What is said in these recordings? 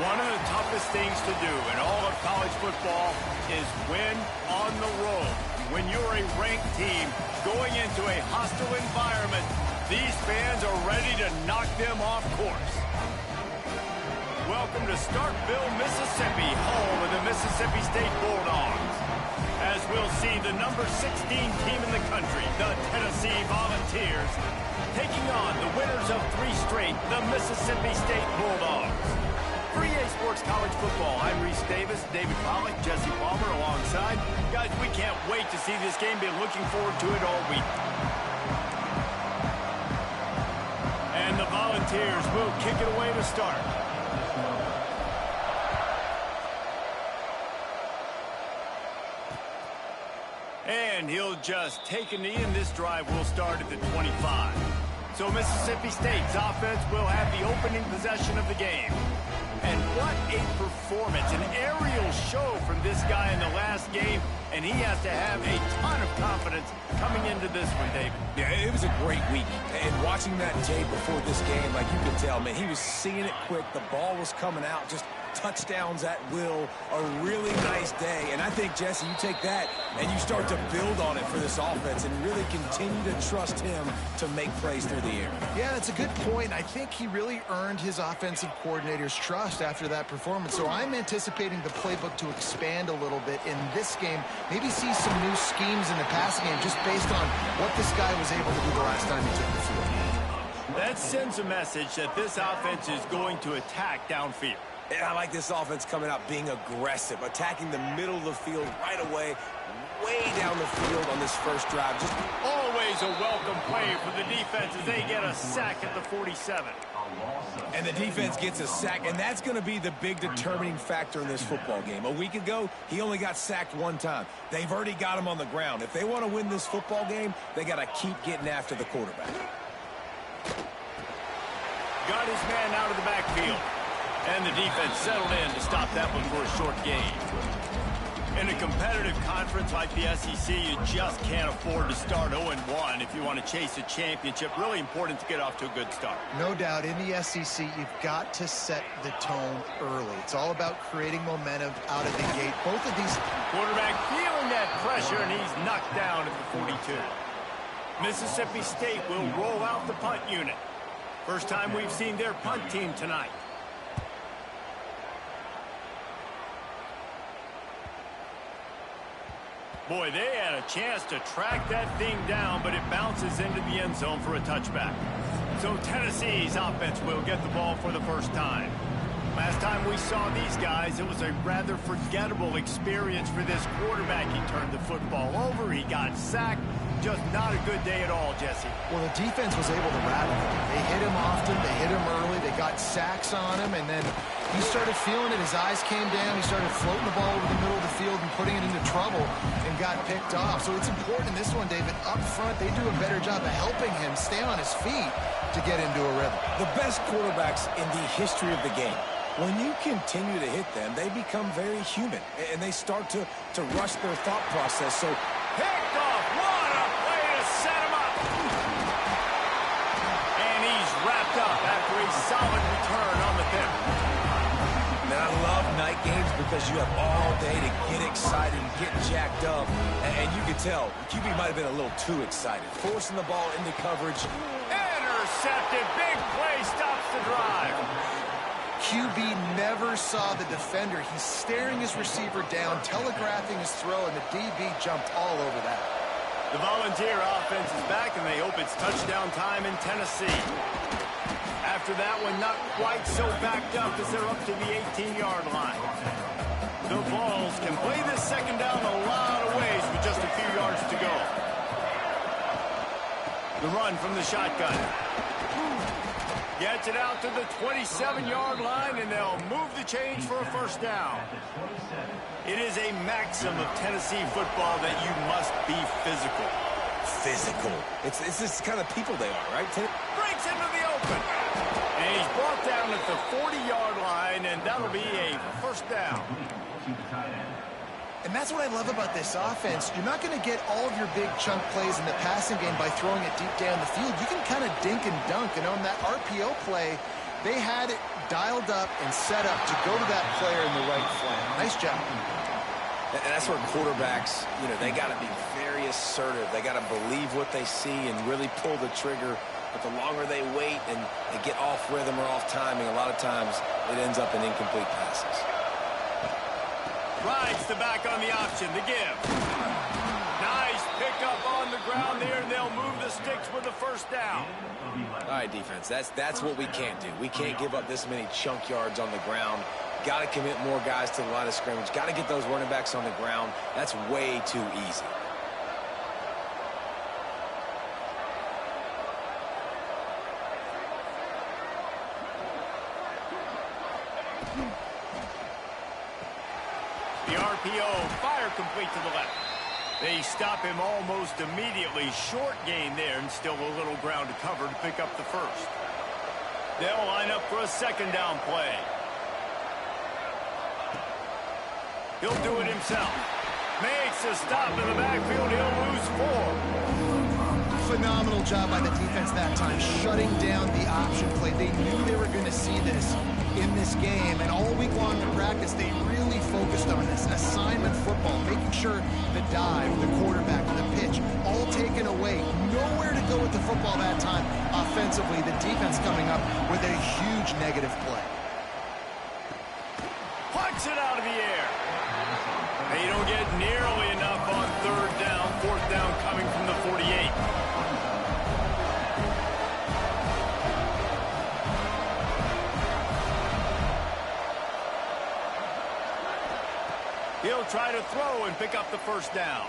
One of the toughest things to do in all of college football is win on the road. When you're a ranked team going into a hostile environment, these fans are ready to knock them off course. Welcome to Starkville, Mississippi, home of the Mississippi State Bulldogs. As we'll see the number 16 team in the country, the Tennessee Volunteers, taking on the winners of 3 straight, the Mississippi State Bulldogs. For EA Sports College Football, I'm Reese Davis, David Pollack, Jesse Palmer alongside. Guys, we can't wait to see this game. Been looking forward to it all week. And the Volunteers will kick it away to start. And he'll just take a knee, and this drive will start at the 25. So Mississippi State's offense will have the opening possession of the game. And what a performance, an aerial show from this guy in the last game, and he has to have a ton of confidence coming into this one, David. Yeah, it was a great week. And watching that tape before this game, like you could tell, man, he was seeing it quick. The ball was coming out, just touchdowns at will, a really nice day. And I think, Jesse, you take that and you start to build on it for this offense and really continue to trust him to make plays through the air. Yeah, that's a good point. I think he really earned his offensive coordinator's trust after that performance. So I'm anticipating the playbook to expand a little bit in this game, maybe see some new schemes in the passing game just based on what this guy was able to do the last time he took the field. That sends a message that this offense is going to attack downfield. And I like this offense coming out being aggressive, attacking the middle of the field right away, way down the field on this first drive. Just always a welcome play for the defense as they get a sack at the 47. And the defense gets a sack, and that's going to be the big determining factor in this football game. A week ago, he only got sacked 1 time. They've already got him on the ground. If they want to win this football game, they got to keep getting after the quarterback. Got his man out of the backfield. And the defense settled in to stop that one for a short gain. In a competitive conference like the SEC, you just can't afford to start 0-1 if you want to chase a championship. Really important to get off to a good start. No doubt, in the SEC, you've got to set the tone early. It's all about creating momentum out of the gate. Both of these... Quarterback feeling that pressure, and he's knocked down at the 42. Mississippi State will roll out the punt unit. First time we've seen their punt team tonight. Boy, they had a chance to track that thing down, but it bounces into the end zone for a touchback. So Tennessee's offense will get the ball for the first time. Last time we saw these guys, it was a rather forgettable experience for this quarterback. He turned the football over, he got sacked. Just not a good day at all, Jesse. Well, the defense was able to rattle him. They hit him often, they hit him early, they got sacks on him, and then he started feeling it. His eyes came down, he started floating the ball over the middle of the field and putting it into trouble and got picked off. So it's important in this one, David. Up front, they do a better job of helping him stay on his feet to get into a rhythm. The best quarterbacks in the history of the game, when you continue to hit them, they become very human, and they start to rush their thought process. So picked off. What a play to set him up. And he's wrapped up after a solid return on the pick. Man, I love night games because you have all day to get excited and get jacked up. And you can tell, QB might have been a little too excited. Forcing the ball into coverage. Intercepted. Big play stops the drive. QB never saw the defender. He's staring his receiver down, telegraphing his throw, and the DB jumped all over that. The Volunteer offense is back, and they hope it's touchdown time in Tennessee. After that one, not quite so backed up as they're up to the 18-yard line. The Vols can play this second down a lot of ways with just a few yards to go. The run from the shotgun. Gets it out to the 27-yard line, and they'll move the change for a first down. It is a maxim of Tennessee football that you must be physical. Physical. It's this kind of people they are, right? Breaks into the open. And he's brought down at the 40-yard line, and that'll be a first down. And that's what I love about this offense. You're not going to get all of your big chunk plays in the passing game by throwing it deep down the field. You can kind of dink and dunk. And on that RPO play, They had it dialed up and set up to go to that player in the right flank. Nice job. And that's where quarterbacks, you know, they got to be very assertive. They got to believe what they see and really pull the trigger. But the longer they wait and they get off rhythm or off timing, a lot of times it ends up in incomplete passes. Rides the back on the option, the give. Nice pickup on the ground there, and they'll move the sticks with the first down. All right, defense, that's what we can't do. We can't give up this many chunk yards on the ground. Got to commit more guys to the line of scrimmage. Got to get those running backs on the ground. That's way too easy. The RPO, fire complete to the left. They stop him almost immediately. Short gain there, and still a little ground to cover to pick up the first. They'll line up for a second down play. He'll do it himself. Makes a stop in the backfield. He'll lose 4. Phenomenal job by the defense that time, shutting down the option play. They knew they were going to see this in this game, and all week long in practice, they really focused on this. An assignment football, making sure the dive, the quarterback, the pitch, all taken away. Nowhere to go with the football that time offensively. The defense coming up with a huge negative play. Plucks it out of the air. They don't get nearly enough on third down. Fourth down coming from the 48. He'll try to throw and pick up the first down.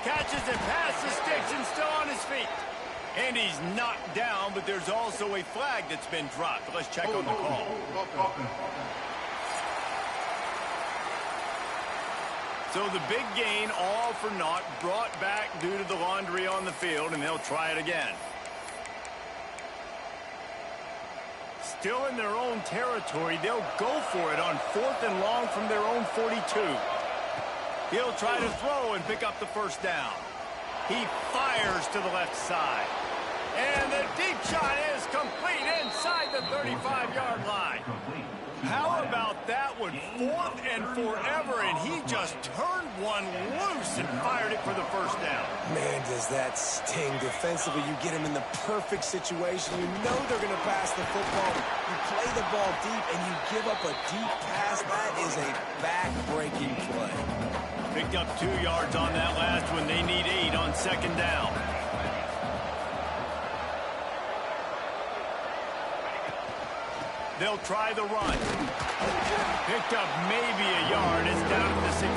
Catches it past the sticks and still on his feet. And he's knocked down, but there's also a flag that's been dropped. Let's check on the call. So the big gain, all for naught, brought back due to the laundry on the field, and they'll try it again. Still in their own territory, they'll go for it on 4th and long from their own 42. He'll try to throw and pick up the first down. He fires to the left side. And the deep shot is complete inside the 35-yard line. How about that one? 4th and forever, and he just turned one loose and fired it for the first down. Man, does that sting. Defensively, you get him in the perfect situation. You know they're going to pass the football. You play the ball deep, and you give up a deep pass. That is a back-breaking play. Picked up 2 yards on that last one. They need 8 on second down. They'll try the run. Picked up maybe a yard. It's down at the 16.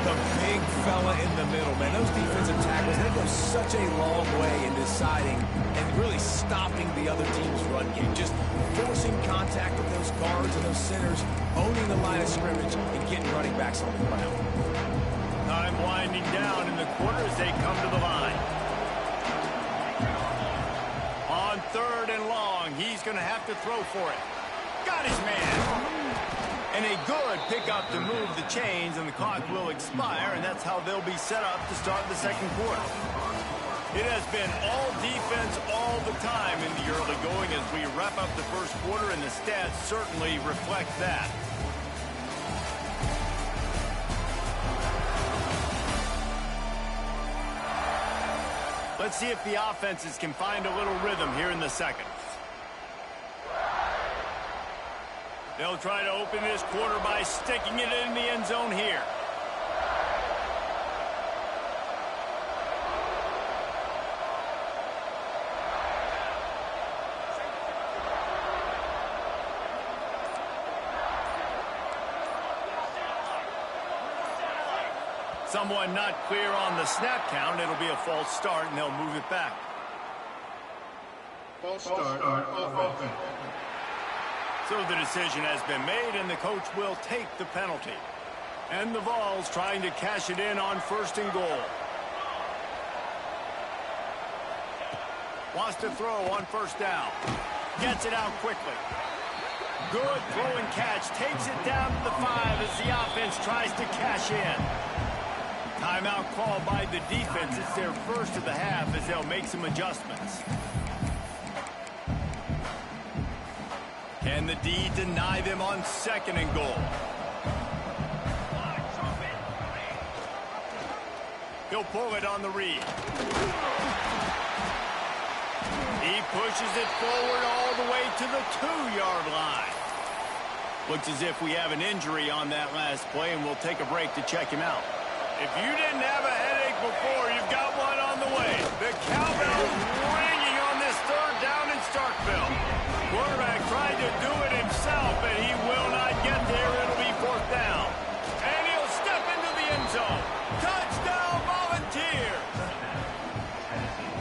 The big fella in the middle, man. Those defensive tackles, they go such a long way in deciding and really stopping the other team's run game. Just forcing contact with those guards and those centers, owning the line of scrimmage, and getting running backs on the ground. Time winding down in the quarter as they come to the line. On 3rd and long, he's going to have to throw for it. Got his man. And a good pickup to move the chains, and the clock will expire, and that's how they'll be set up to start the second quarter. It has been all defense all the time in the early going as we wrap up the first quarter, and the stats certainly reflect that. Let's see if the offenses can find a little rhythm here in the second. They'll try to open this quarter by sticking it in the end zone here. Someone not clear on the snap count. It'll be a false start, and they'll move it back. False start offense. So the decision has been made, and the coach will take the penalty. And the Vols trying to cash it in on 1st and goal. Wants to throw on 1st down. Gets it out quickly. Good throw and catch. Takes it down to the 5 as the offense tries to cash in. Timeout called by the defense. It's their first of the half as they'll make some adjustments. Can the D deny them on 2nd and goal? He'll pull it on the read. He pushes it forward all the way to the 2-yard line. Looks as if we have an injury on that last play, and we'll take a break to check him out. If you didn't have a headache before, you've got one on the way. The cowbell's ringing on this 3rd down in Starkville. Quarterback tried to do it himself, but he will not get there. It'll be 4th down. And he'll step into the end zone. Touchdown, Volunteers!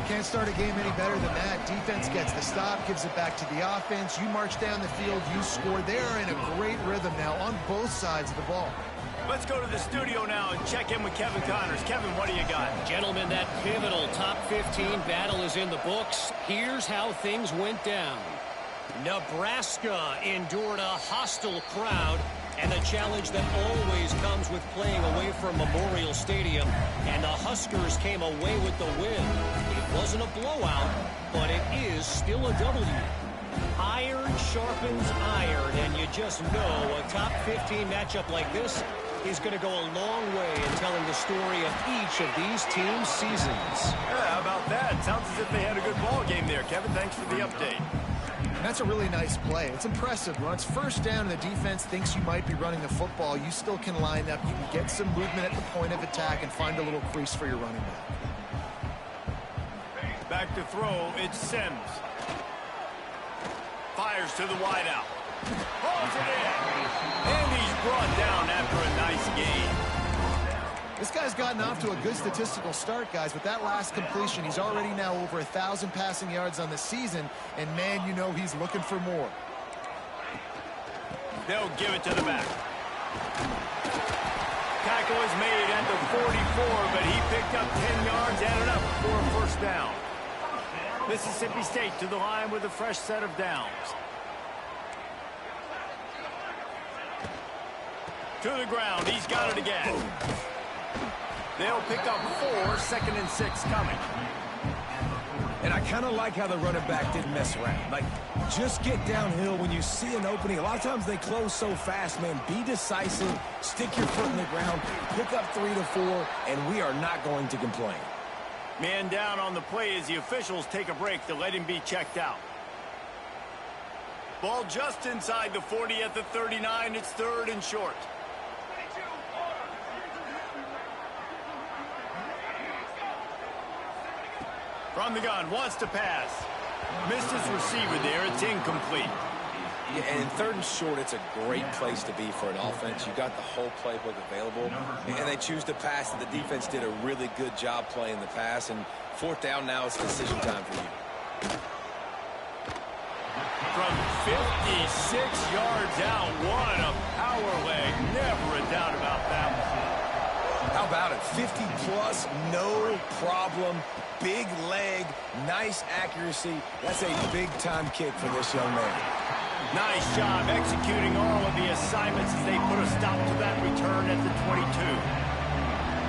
Can't start a game any better than that. Defense gets the stop, gives it back to the offense. You march down the field, you score. They're in a great rhythm now on both sides of the ball. Let's go to the studio now and check in with Kevin Connors. Kevin, what do you got? Gentlemen, that pivotal top 15 battle is in the books. Here's how things went down. Nebraska endured a hostile crowd and the challenge that always comes with playing away from Memorial Stadium, and the Huskers came away with the win. It wasn't a blowout, but it is still a W. Iron sharpens iron, and you just know a top 15 matchup like this is going to go a long way in telling the story of each of these teams' seasons. Yeah, how about that? Sounds as if they had a good ball game there. Kevin, thanks for the update. And that's a really nice play. It's impressive. When it's 1st down and the defense thinks you might be running the football, you still can line up. You can get some movement at the point of attack and find a little crease for your running back. Back to throw, it's Sims. Fires to the wideout. Holds it in. And he's brought down after a nice gain. This guy's gotten off to a good statistical start, guys. With that last completion, he's already now over 1,000 passing yards on the season. And, man, you know he's looking for more. They'll give it to the back. Tackle is made at the 44, but he picked up 10 yards, added up for a 1st down. Mississippi State to the line with a fresh set of downs. To the ground. He's got it again. They'll pick up 4, 2nd and 6 coming. And I kind of like how the running back didn't mess around. Like, just get downhill when you see an opening. A lot of times they close so fast, man. Be decisive, stick your foot in the ground, pick up 3 to 4, and we are not going to complain. Man down on the play as the officials take a break to let him be checked out. Ball just inside the 40 at the 39. It's 3rd and short. From the gun, wants to pass. Missed his receiver there. It's incomplete. Yeah, and in 3rd and short, it's a great place to be for an offense. You got the whole playbook available, and they choose to pass. The defense did a really good job playing the pass, and 4th down now is decision time for you. From 56 yards out, what a power leg. Never a doubt about that one. How about it? 50-plus, no problem. Big leg, nice accuracy. That's a big-time kick for this young man. Nice job executing all of the assignments as they put a stop to that return at the 22.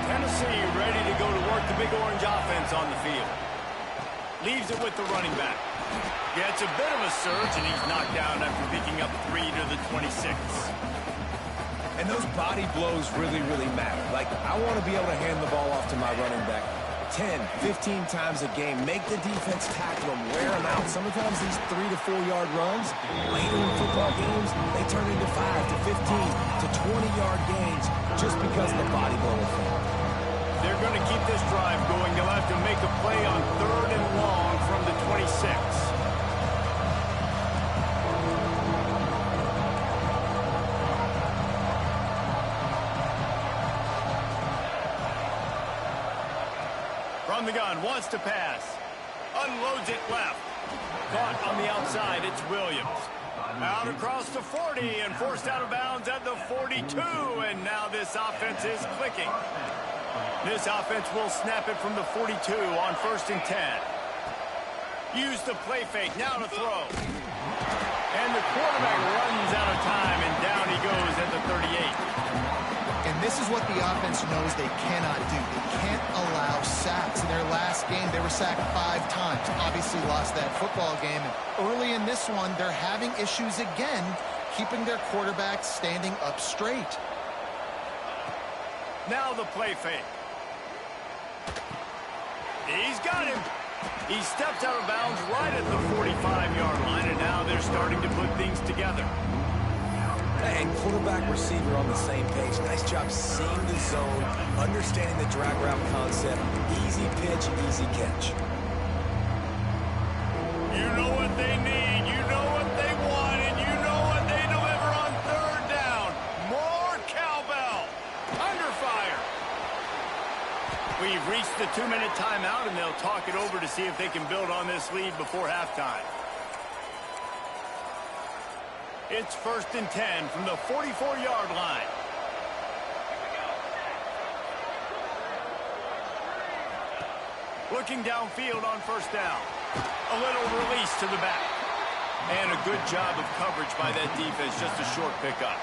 Tennessee ready to go to work the Big Orange offense on the field. Leaves it with the running back. Gets a bit of a surge, and he's knocked down after picking up 3 to the 26. And those body blows really, really matter. Like, I want to be able to hand the ball off to my running back 10, 15 times a game. Make the defense tackle them, wear them out. Sometimes these 3 to 4 yard runs, later in football games, they turn into 5 to 15 to 20-yard gains just because of the body blow effect. They're going to keep this drive going. They'll have to make a play on 3rd and long from the 26. From the gun, wants to pass. Unloads it left. Caught on the outside, it's Williams. Out across the 40 and forced out of bounds at the 42. And now this offense is clicking. This offense will snap it from the 42 on 1st and 10. Use the play fake, now to throw. And the quarterback runs out of time, and down he goes at the 38. And And this is what the offense knows they cannot do. They can't allow sacks. In their last game, they were sacked 5 times. Obviously lost that football game. And early in this one, they're having issues again, keeping their quarterback standing up straight. Now the play fake. He's got him. He stepped out of bounds right at the 45-yard line, and now they're starting to put things together. And quarterback receiver on the same page. Nice job seeing the zone, understanding the drag route concept. Easy pitch, easy catch. You know what they need, you know what they want, and you know what they deliver on 3rd down. More cowbell. Under fire. We've reached the 2-minute timeout, and they'll talk it over to see if they can build on this lead before halftime. It's 1st and 10 from the 44-yard line. Looking downfield on 1st down. A little release to the back. And a good job of coverage by that defense, just a short pickup.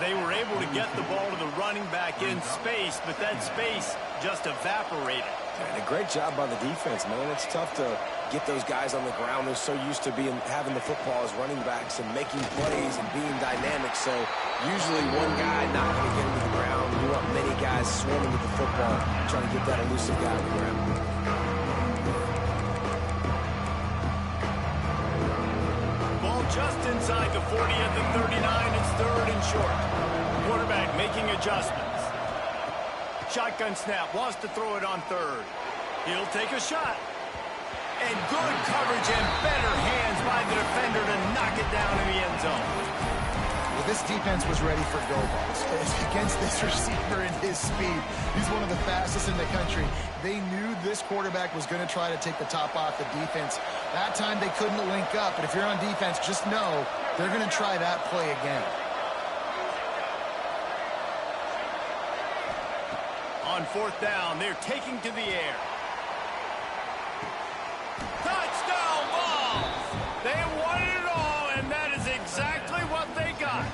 They were able to get the ball to the running back in space, but that space just evaporated. And a great job by the defense, man. It's tough to get those guys on the ground. They're so used to having the football as running backs and making plays and being dynamic. So usually one guy not going to get him to the ground. You want many guys swarming to the football, trying to get that elusive guy on the ground. Ball just inside the 40 at the 39. It's 3rd and short. Quarterback making adjustments. Shotgun snap, wants to throw it on 3rd. He'll take a shot. And good coverage and better hands by the defender to knock it down in the end zone. Well, this defense was ready for go balls. Against this receiver and his speed, he's one of the fastest in the country. They knew this quarterback was going to try to take the top off the defense. That time they couldn't link up, but if you're on defense, just know they're going to try that play again. On 4th down, they're taking to the air. Touchdown ball! They won it all, and that is exactly what they got.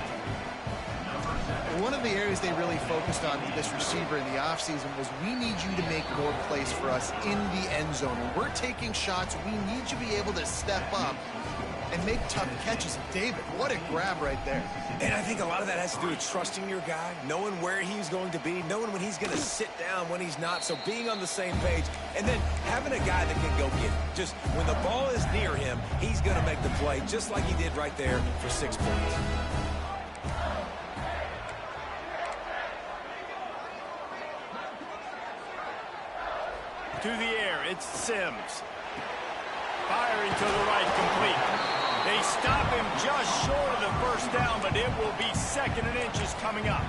One of the areas they really focused on with this receiver in the offseason was we need you to make more plays for us in the end zone. When we're taking shots, we need you to be able to step up and make tough catches. David, what a grab right there. And I think a lot of that has to do with trusting your guy, knowing where he's going to be, knowing when he's going to sit down, when he's not. So being on the same page, and then having a guy that can go get it. Just when the ball is near him, he's going to make the play, just like he did right there for 6 points. To the air, it's Sims. Firing to the right, complete. They stop him just short of the 1st down, but it will be 2nd and inches coming up.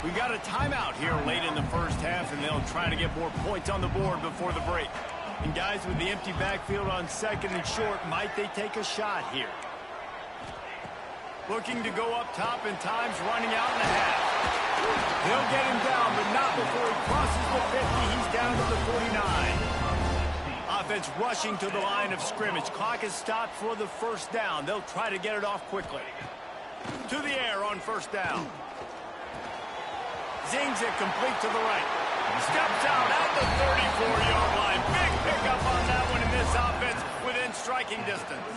We've got a timeout here late in the 1st half, and they'll try to get more points on the board before the break. And guys, with the empty backfield on 2nd and short, might they take a shot here? Looking to go up top, and time's running out in the half. They'll get him down, but not before he crosses the 50. He's down to the 49. Offense rushing to the line of scrimmage. Clock is stopped for the 1st down. They'll try to get it off quickly. To the air on 1st down. Zings it complete to the right. Steps out at the 34-yard line. Big pickup on that one in this offense within striking distance.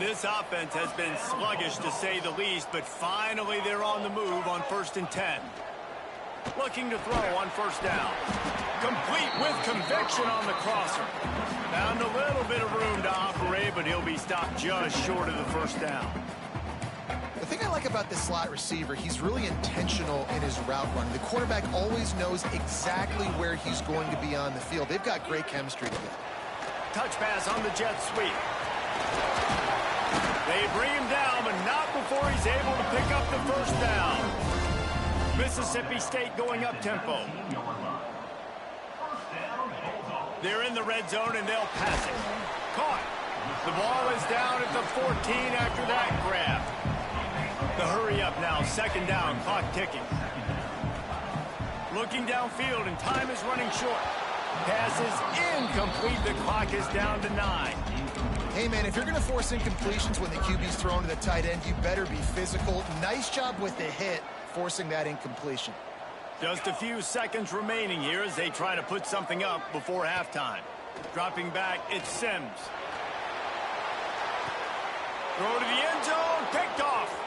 This offense has been sluggish to say the least, but finally they're on the move on 1st and 10. Looking to throw on 1st down. Complete with conviction on the crosser. Found a little bit of room to operate, but he'll be stopped just short of the 1st down. The thing I like about this slot receiver, he's really intentional in his route run. The quarterback always knows exactly where he's going to be on the field. They've got great chemistry together. Touch pass on the jet sweep. They bring him down, but not before he's able to pick up the 1st down. Mississippi State going up tempo. They're in the red zone, and they'll pass it. Caught. The ball is down at the 14 after that grab. The hurry up now, 2nd down, clock ticking. Looking downfield, and time is running short. Pass is incomplete. The clock is down to 9. Hey, man, if you're going to force incompletions when the QB's thrown to the tight end, you better be physical. Nice job with the hit. forcing that incompletion. Just a few seconds remaining here as they try to put something up before halftime. Dropping back, it's Sims. Throw to the end zone, picked off.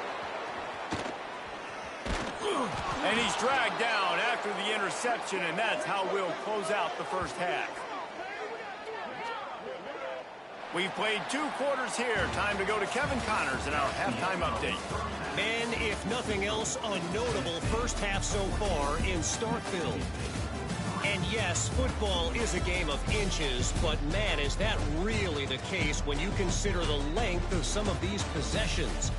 And he's dragged down after the interception, and that's how we'll close out the first half. We've played 2 quarters here. Time to go to Kevin Connors in our halftime update. And if nothing else, a notable first half so far in Starkville. And yes, football is a game of inches, but man, is that really the case when you consider the length of some of these possessions.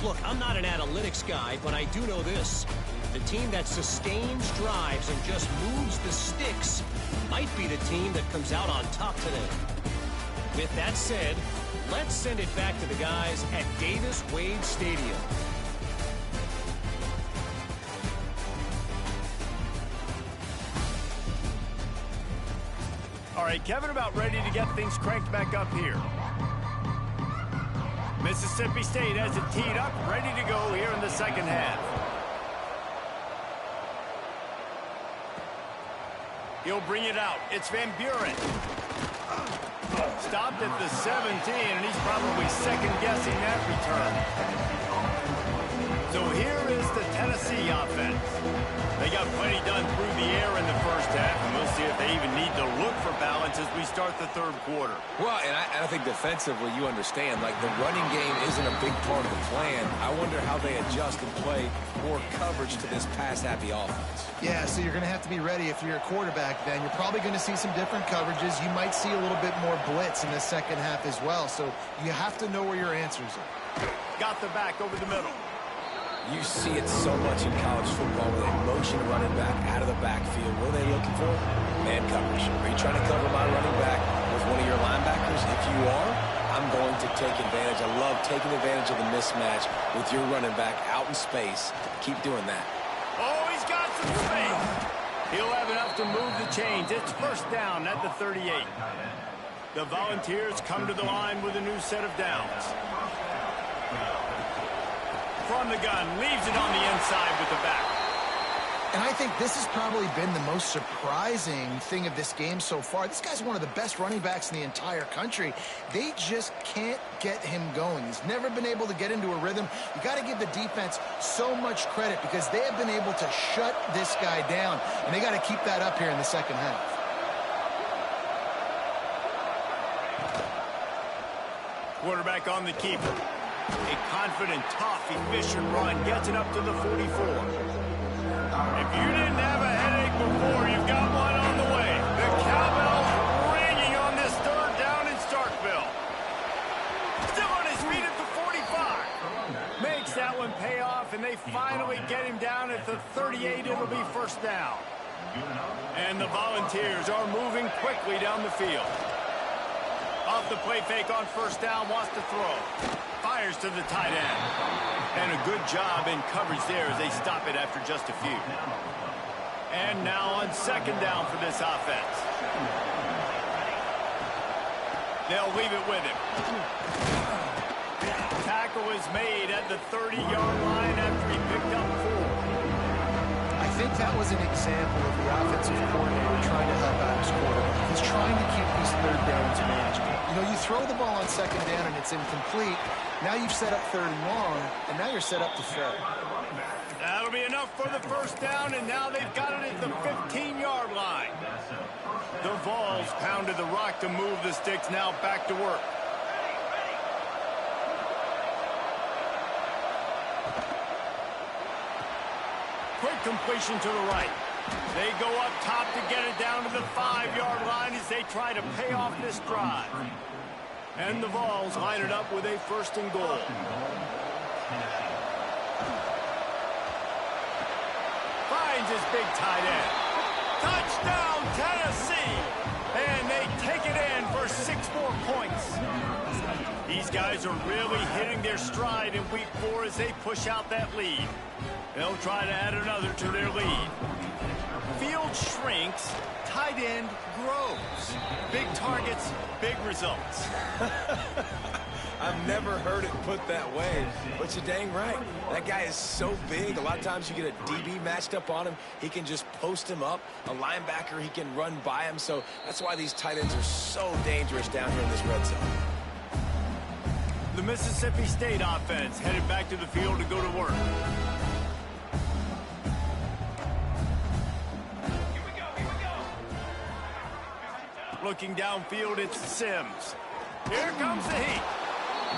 Look, I'm not an analytics guy, but I do know this. The team that sustains drives and just moves the sticks might be the team that comes out on top today. With that said, let's send it back to the guys at Davis-Wade Stadium. All right, Kevin, about ready to get things cranked back up here. Mississippi State has it teed up, ready to go here in the second half. He'll bring it out. It's Van Buren. Stopped at the 17, and he's probably second-guessing that return. So here is the Tennessee offense. They got plenty done through the air in the first half, and we'll see if they even need to look for balance as we start the third quarter. Well, and I think defensively, you understand, like the running game isn't a big part of the plan. I wonder how they adjust and play more coverage to this pass-happy offense. Yeah, so you're going to have to be ready if you're a quarterback then. You're probably going to see some different coverages. You might see a little bit more blitz in the second half as well. So you have to know where your answers are. Got the back over the middle. You see it so much in college football where they motion running back out of the backfield. What are they looking for? Man coverage. Are you trying to cover my running back with one of your linebackers? If you are, I'm going to take advantage. I love taking advantage of the mismatch with your running back out in space. Keep doing that. Oh, he's got some space. He'll have enough to move the chains. It's first down at the 38. The Volunteers come to the line with a new set of downs. From the gun, leaves it on the inside with the back. And I think this has probably been the most surprising thing of this game so far. This guy's one of the best running backs in the entire country. They just can't get him going. He's never been able to get into a rhythm. You got to give the defense so much credit because they have been able to shut this guy down, and they got to keep that up here in the second half. Quarterback on the keeper. A confident, tough, efficient run gets it up to the 44. If you didn't have a headache before, you've got one on the way. The cowbell's ringing on this third down in Starkville. Still on his feet at the 45. Makes that one pay off, and they finally get him down at the 38. It'll be first down. And the Volunteers are moving quickly down the field. Off the play fake on first down, wants to throw. Fires to the tight end. And a good job in coverage there as they stop it after just a few. And now on second down for this offense. They'll leave it with him. Tackle is made at the 30-yard line after he picked up 4. I think that was an example of the offensive coordinator trying to help out his quarterback. He's trying to keep these third downs manageable. You know, you throw the ball on second down and it's incomplete. Now you've set up third and long, and now you're set up to fail. That'll be enough for the first down, and now they've got it at the 15-yard line. The Vols pounded the rock to move the sticks, now back to work. Quick completion to the right. They go up top to get it down to the 5-yard line as they try to pay off this drive. And the Vols line it up with a first and goal. Finds his big tight end. Touchdown, Tennessee! And they take it in for 6 more points. These guys are really hitting their stride in week 4 as they push out that lead. They'll try to add another to their lead. Field shrinks, tight end grows. Big targets, big results. I've never heard it put that way, but you're dang right. That guy is so big. A lot of times you get a DB matched up on him. He can just post him up. A linebacker, he can run by him. So that's why these tight ends are so dangerous down here in this red zone. The Mississippi State offense headed back to the field to go to work. Looking downfield, it's Sims. Here comes the heat.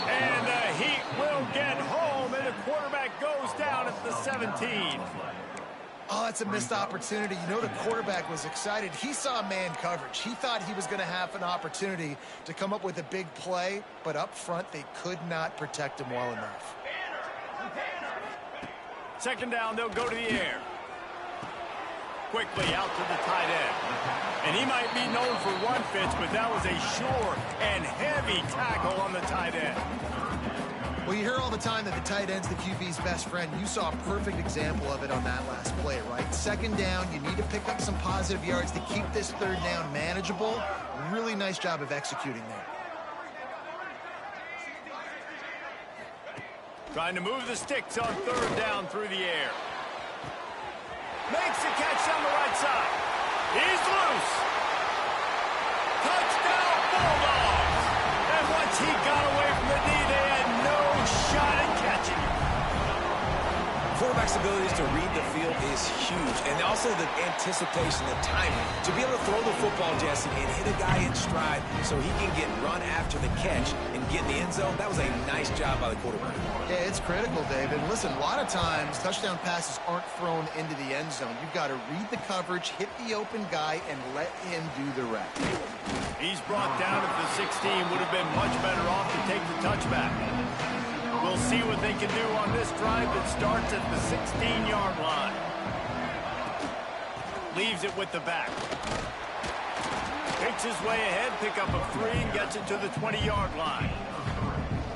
And the heat will get home, and the quarterback goes down at the 17. Oh, that's a missed opportunity. You know, the quarterback was excited. He saw man coverage. He thought he was going to have an opportunity to come up with a big play, but up front, they could not protect him well enough. Second down, they'll go to the air. Quickly out to the tight end. And he might be known for run fits, but that was a sure and heavy tackle on the tight end. Well, you hear all the time that the tight end's the QB's best friend. You saw a perfect example of it on that last play, right? Second down, you need to pick up some positive yards to keep this third down manageable. Really nice job of executing there. Trying to move the sticks on third down through the air. Makes the catch on the right side. He's loose. Touchdown, Bulldogs. And once he got away from the knee, they had no shot at catching him. Quarterback's abilities to read the field is huge, and also the anticipation, the timing. To be able to throw the football, Jesse, and hit a guy in stride so he can get run after the catch and get in the end zone, that was a nice job by the quarterback. Yeah, it's critical, David. Listen, a lot of times, touchdown passes aren't thrown into the end zone. You've got to read the coverage, hit the open guy, and let him do the rest. He's brought down at the 16. Would have been much better off to take the touchback. We'll see what they can do on this drive that starts at the 16-yard line. Leaves it with the back. Takes his way ahead, pick up a 3, and gets it to the 20-yard line.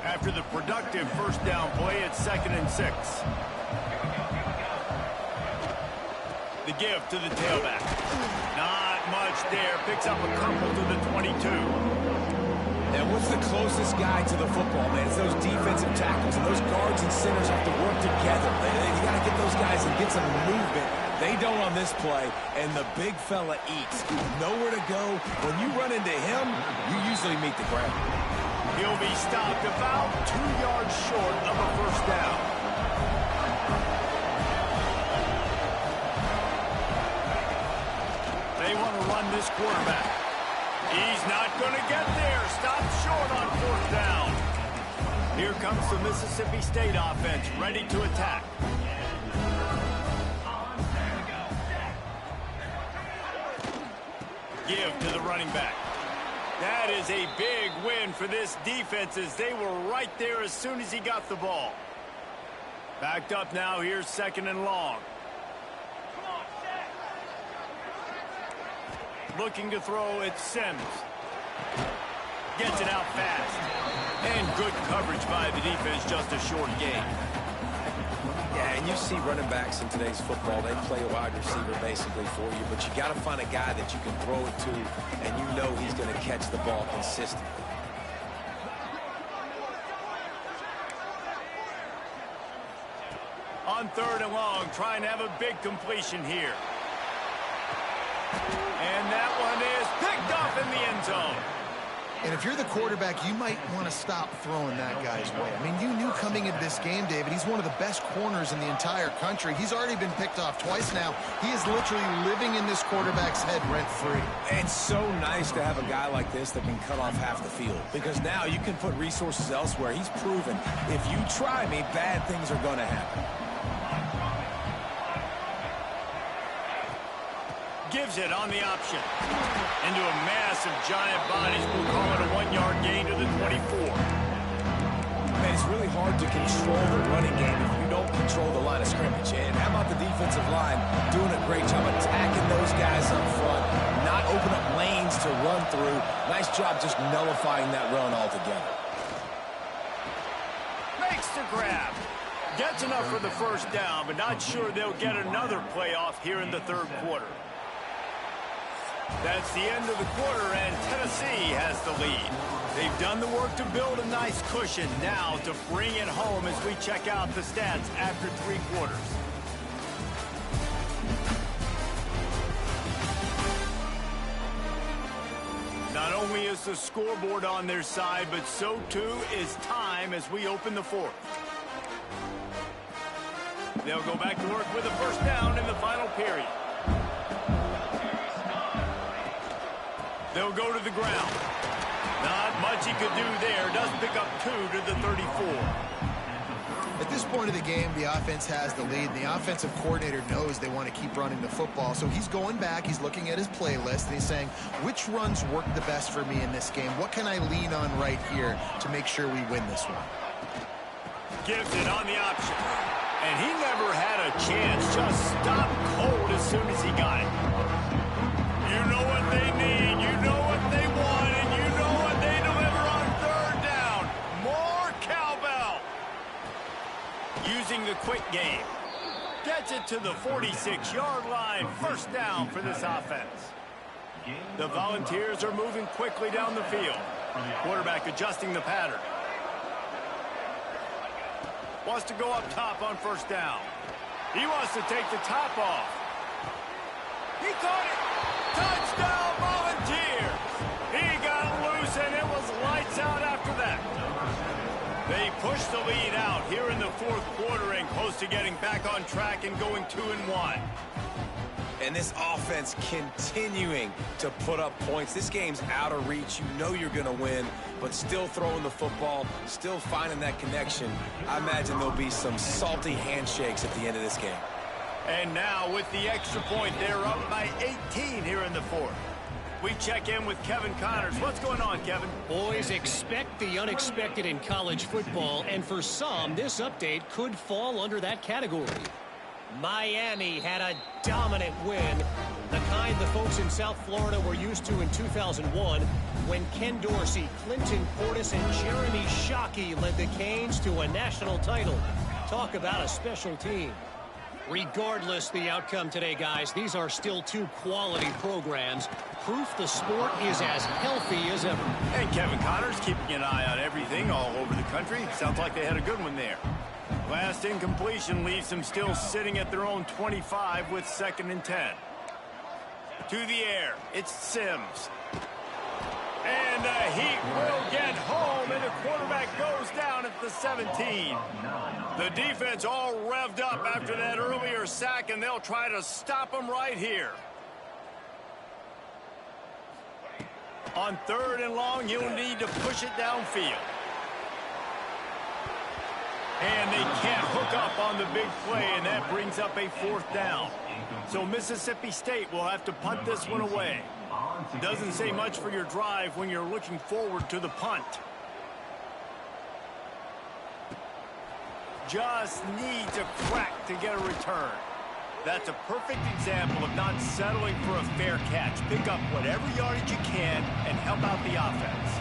After the productive first down play, it's 2nd and 6. The give to the tailback. Not much there. Picks up a couple to the 22. And what's the closest guy to the football, man? It's those defensive tackles, and those guards and centers have to work together. You got to get those guys and get some movement. They don't on this play, and the big fella eats. Nowhere to go. When you run into him, you usually meet the ground. He'll be stopped about 2 yards short of a first down. They want to run this quarterback. He's not going to get there. Stopped short on 4th down. Here comes the Mississippi State offense, ready to attack. Give to the running back. That is a big win for this defense as they were right there as soon as he got the ball. Backed up now. Here's 2nd and long. Looking to throw, it's Sims. Gets it out fast. And good coverage by the defense, just a short gain. Yeah, and you see running backs in today's football, they play a wide receiver basically for you, but you got to find a guy that you can throw it to, and you know he's going to catch the ball consistently. On 3rd and long, trying to have a big completion here. And that one is picked off in the end zone. And if you're the quarterback, you might want to stop throwing that guy's way. I mean, you knew coming into this game, David, he's one of the best corners in the entire country. He's already been picked off twice now. He is literally living in this quarterback's head rent-free. It's so nice to have a guy like this that can cut off half the field, because now you can put resources elsewhere. He's proven if you try me, bad things are going to happen. Gives it on the option. Into a massive giant bodies. We'll call it a 1-yard gain to the 24. Man, it's really hard to control the running game if you don't control the line of scrimmage. And how about the defensive line doing a great job attacking those guys up front, not open up lanes to run through. Nice job just nullifying that run altogether. Makes the grab. Gets enough for the first down, but not sure they'll get another playoff here in the 3rd quarter. That's the end of the quarter, and Tennessee has the lead. They've done the work to build a nice cushion. Now to bring it home as we check out the stats after 3 quarters. Not only is the scoreboard on their side, but so too is time as we open the 4th. They'll go back to work with a first down in the final period. They'll go to the ground. Not much he could do there. Does pick up 2 to the 34. At this point of the game, the offense has the lead, and the offensive coordinator knows they want to keep running the football. So he's going back, he's looking at his playlist, and he's saying, which runs work the best for me in this game? What can I lean on right here to make sure we win this one? Gives it on the option. And he never had a chance. Just stopped cold as soon as he got it. You know what they need, you know what they want, and you know what they deliver on 3rd down. More cowbell. Using the quick game. Gets it to the 46-yard line. First down for this offense. The Volunteers are moving quickly down the field. Quarterback adjusting the pattern. Wants to go up top on first down. He wants to take the top off. He caught it. Touchdown, Volunteers. He got loose, and it was lights out after that. They push the lead out here in the 4th quarter and close to getting back on track and going 2-1. And this offense continuing to put up points. This game's out of reach. You know you're going to win, but still throwing the football, still finding that connection. I imagine there'll be some salty handshakes at the end of this game. And now with the extra point, they're up by 18 here in the 4th. We check in with Kevin Connors. What's going on, Kevin? Boys, expect the unexpected in college football, and for some, this update could fall under that category. Miami had a dominant win, the kind the folks in South Florida were used to in 2001 when Ken Dorsey, Clinton Portis, and Jeremy Shockey led the Canes to a national title. Talk about a special team. Regardless the outcome today, guys, these are still 2 quality programs. Proof the sport is as healthy as ever. And Kevin Connors keeping an eye on everything all over the country. Sounds like they had a good one there. Last incompletion leaves them still sitting at their own 25 with 2nd and 10. To the air, it's Sims. And the Heat will get home, and the quarterback goes down at the 17. The defense all revved up after that earlier sack, and they'll try to stop him right here. On 3rd and long, you'll need to push it downfield. And they can't hook up on the big play, and that brings up a 4th down. So Mississippi State will have to punt this one away. Doesn't say much for your drive when you're looking forward to the punt. Just needs a crack to get a return. That's a perfect example of not settling for a fair catch. Pick up whatever yardage you can and help out the offense.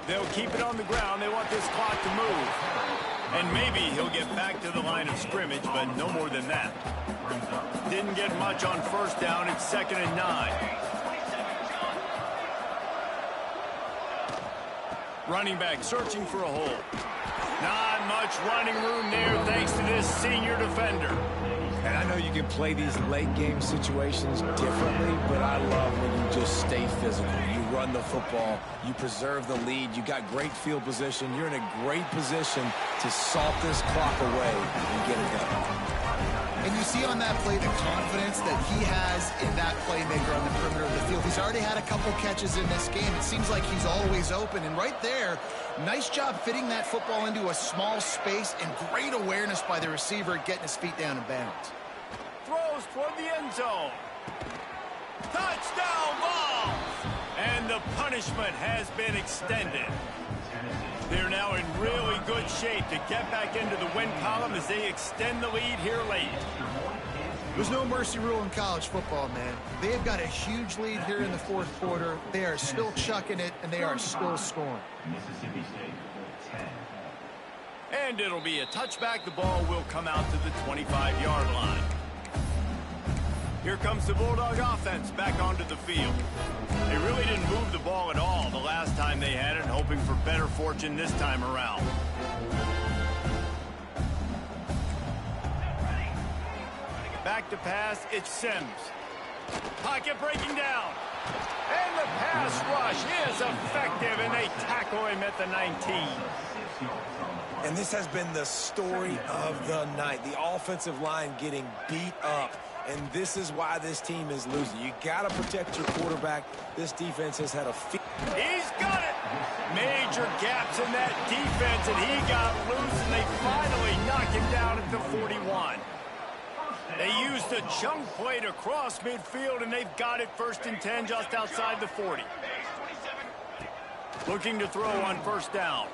They'll keep it on the ground. They want this clock to move. And maybe he'll get back to the line of scrimmage, but no more than that. Didn't get much on first down. It's 2nd and 9. Running back searching for a hole. Not much running room there thanks to this senior defender. And I know you can play these late game situations differently, but I love when you just stay physical. You run the football, you preserve the lead, you got great field position, you're in a great position to salt this clock away and get it done. And you see on that play the confidence that he has in that playmaker on the perimeter of the field. He's already had a couple catches in this game. It seems like he's always open. And right there, nice job fitting that football into a small space, and great awareness by the receiver getting his feet down in bounds. Throws toward the end zone. Touchdown ball! And the punishment has been extended. They're now in really good shape to get back into the win column as they extend the lead here late. There's no mercy rule in college football, man. They've got a huge lead here in the 4th quarter. They are still chucking it, and they are still scoring. And it'll be a touchback. The ball will come out to the 25-yard line. Here comes the Bulldog offense back onto the field. They really didn't move the ball at all the last time they had it, hoping for better fortune this time around. Back to pass, it's Sims. Pocket breaking down. And the pass rush is effective, and they tackle him at the 19. And this has been the story of the night. The offensive line getting beat up. And this is why this team is losing. You got to protect your quarterback. This defense has had a... He's got it! Major gaps in that defense, and he got loose, and they finally knock him down at the 41. They used a chunk play to cross midfield, and they've got it 1st and 10 just outside the 40. Looking to throw on 1st down.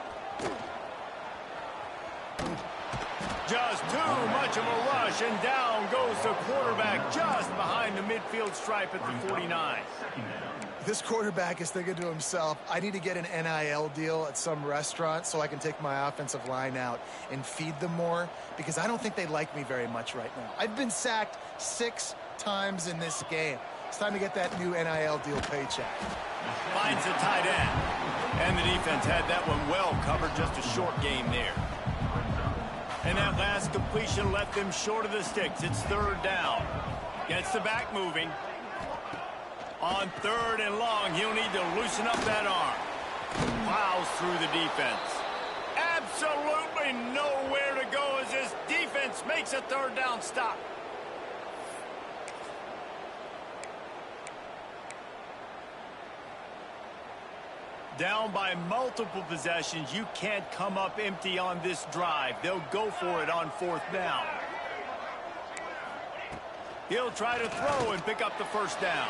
Just too much of a rush, and down goes the quarterback just behind the midfield stripe at the 49. This quarterback is thinking to himself, I need to get an NIL deal at some restaurant so I can take my offensive line out and feed them more, because I don't think they like me very much right now. I've been sacked 6 times in this game. It's time to get that new NIL deal paycheck. Finds the tight end. And the defense had that one well covered, just a short game there. And that last completion left them short of the sticks. It's 3rd down. Gets the back moving. On 3rd and long, he'll need to loosen up that arm. Plows through the defense. Absolutely nowhere to go as this defense makes a 3rd down stop. Down by multiple possessions, you can't come up empty on this drive. They'll go for it on 4th down. He'll try to throw and pick up the 1st down.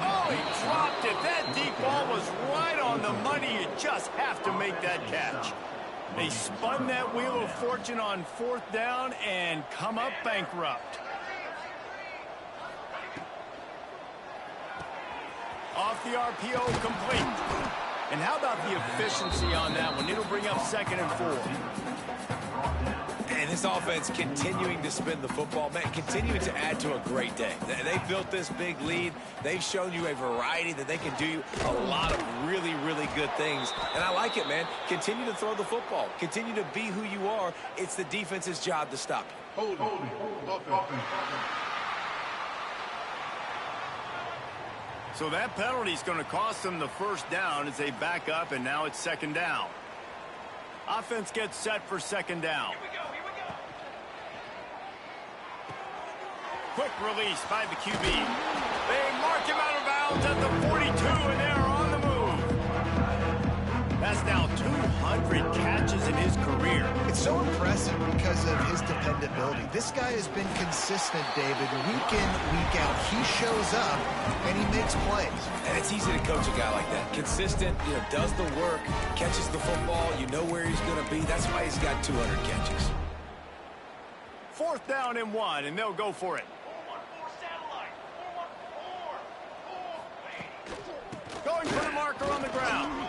Oh, he dropped it. That deep ball was right on the money. You just have to make that catch. They spun that wheel of fortune on 4th down and come up bankrupt. Off the RPO, complete. And how about the efficiency on that one? It'll bring up 2nd and 4. And this offense continuing to spin the football, man, continuing to add to a great day. They built this big lead. They've shown you a variety that they can do you a lot of really, really good things. And I like it, man. Continue to throw the football. Continue to be who you are. It's the defense's job to stop you. Hold. So that penalty is going to cost them the 1st down as they back up, and now it's 2nd down. Offense gets set for 2nd down. Quick release by the QB. They mark him out of bounds at the 42, and they're on the move. That's now 200 catches in his career. It's so impressive because of his dependability. This guy has been consistent, David, week in, week out. He shows up, and he makes plays. And it's easy to coach a guy like that. Consistent, does the work, catches the football, you know where he's going to be. That's why he's got 200 catches. 4th down and 1, and they'll go for it. Going for the marker on the ground.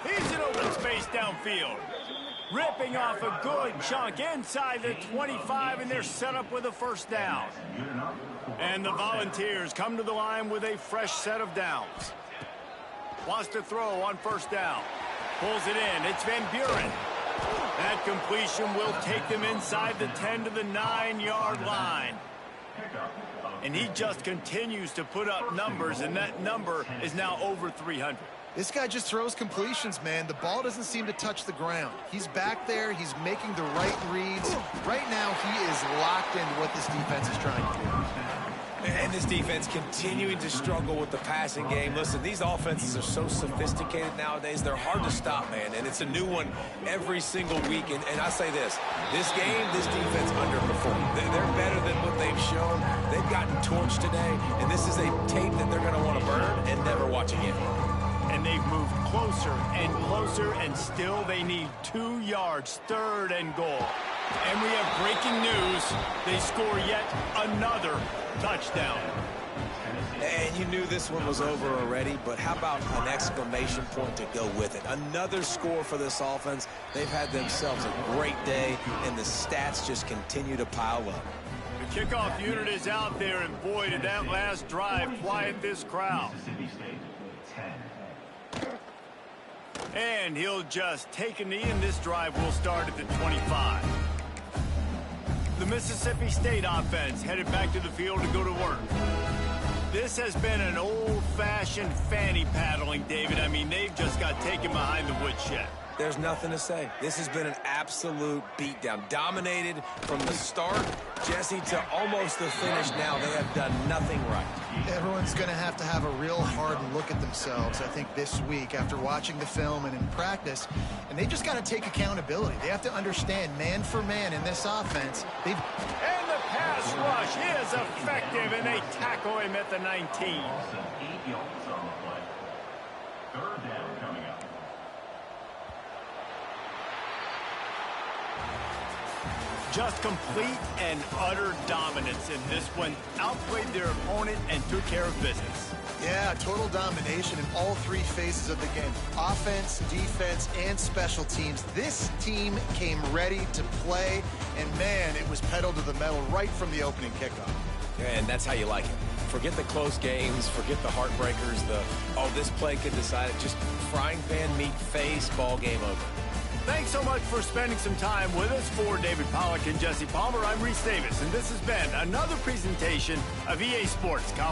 He's in open space downfield. Ripping off a good chunk inside the 25, and they're set up with a 1st down. And the Volunteers come to the line with a fresh set of downs. Wants to throw on 1st down. Pulls it in. It's Van Buren. That completion will take them inside the 10 to the 9-yard line. And he just continues to put up numbers, and that number is now over 300. This guy just throws completions, man. The ball doesn't seem to touch the ground. He's back there. He's making the right reads. Right now, he is locked into what this defense is trying to do. And this defense continuing to struggle with the passing game. Listen, these offenses are so sophisticated nowadays. They're hard to stop, man. And it's a new one every single week. And I say this game, this defense underperformed. They're better than what they've shown. They've gotten torched today. And this is a tape that they're going to want to burn and never watch again. And they've moved closer and closer, and still they need 2 yards, 3rd and goal. And we have breaking news. They score yet another touchdown. And you knew this one was over already, but how about an exclamation point to go with it? Another score for this offense. They've had themselves a great day, and the stats just continue to pile up. Kickoff unit is out there, and boy, did that last drive quiet this crowd. And he'll just take a knee, and this drive will start at the 25. The Mississippi State offense headed back to the field to go to work. This has been an old-fashioned fanny paddling, David. I mean, they've just got taken behind the woodshed. There's nothing to say. This has been an absolute beatdown. Dominated from the start, Jesse, to almost the finish now. They have done nothing right. Everyone's going to have a real hard look at themselves, I think, this week after watching the film and in practice. And they just got to take accountability. They have to understand, man for man in this offense, And the pass rush is effective, and they tackle him at the 19. Also, 8 yards on the play. Third down coming up. Just complete and utter dominance in this one. Outplayed their opponent and took care of business. Yeah, total domination in all three phases of the game. Offense, defense, and special teams. This team came ready to play, and man, it was pedal to the metal right from the opening kickoff. And that's how you like it. Forget the close games, forget the heartbreakers, this play could decide it. Just frying pan meat face, ball game over. Thanks so much for spending some time with us. For David Pollack and Jesse Palmer, I'm Reese Davis, and this has been another presentation of EA Sports College.